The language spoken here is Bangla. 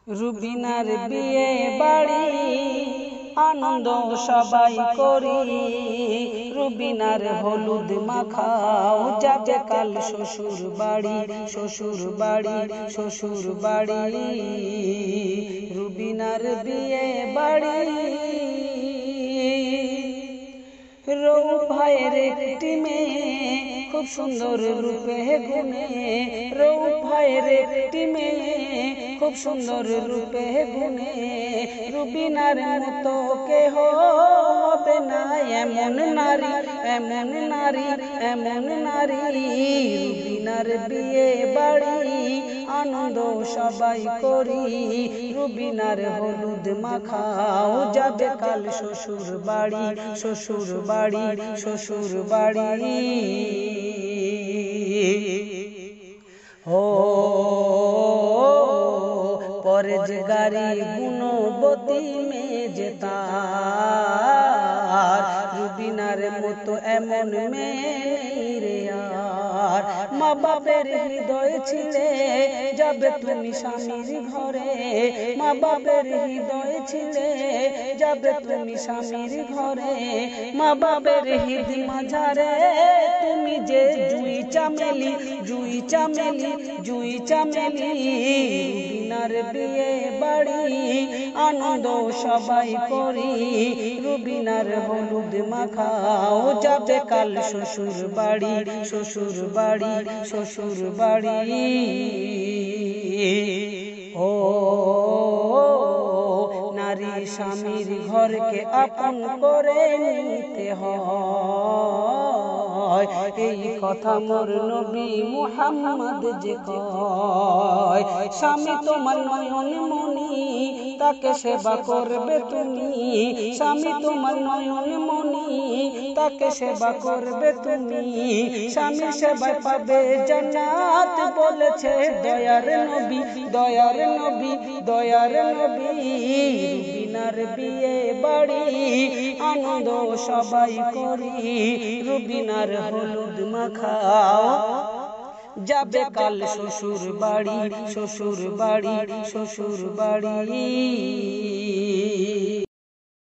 রুবিনার বিয়ে বাড়ি আনন্দ সবাই করি, রুবিনার হলুদ মাখাও যাবে কাল শ্বশুর বাড়ি, শ্বশুর বাড়ি, শ্বশুর বাড়ি। রুবিনার বিয়ে বাড়ি রৌফ ভাইয়ের একটি মেয়ে খুব সুন্দর রূপে গুণে, রৌফ ভাইয়ের একটি মেয়ে খুব সুন্দর রূপে গুণে, রুবিনার মতো কেহ হবে না এমন নারী, এমন নারী, এমন নারী। রুবিনার বিয়ে বাড়ি আনন্দ সবাই করি, রুবিনার হলুদ মাখাও যাবে কাল শ্বশুর বাড়ি, শ্বশুর বাড়ি, শ্বশুর বাড়ি। ও পরেজগারি গুণবতী মেয়ে যেতার, রুবিনার মতো এমন মেয়ে নেই রে আর। মা বাপের হৃদয় ছিলে যাবে তুমি স্বামীর ঘরে, মা বাপের হৃদয় ছিলে যাবে তুমি স্বামীর ঘরে, মা বাপের হৃদয় মাঝারে তুমি যে জুই চামেলি, জুই চামেলি, জুই চামেলি। রুবিনার বিয়ে বাড়ি আনন্দ সবাই করি, রুবিনার হলুদ মাখাও যাবে কাল শ্বশুর বাড়ি, শ্বশুর বাড়ি, শ্বশুর বাড়ি। ও নারী স্বামীর ঘরকে আপন করে নিতে হয়, এই কথা মোর নবী মুহাম্মদ যে কয়। স্বামী তোমার নয়ন মনি তাকে সেবা করবে তুমি, স্বামী তোমার নয়ন মনি তাকে সেবা করবে তুমি, স্বামী সেবায় পাবে জান্নাত বলেছে দয়ার নবী, দয়ার নবী, দয়ার নবী। রুবিনার বিয়ে বাড়ি আনন্দ সবাই করি, রুবিনার হলুদ মাখাও যাবে কাল শ্বশুর বাড়ি, শ্বশুর বাড়ি, শ্বশুর বাড়ি।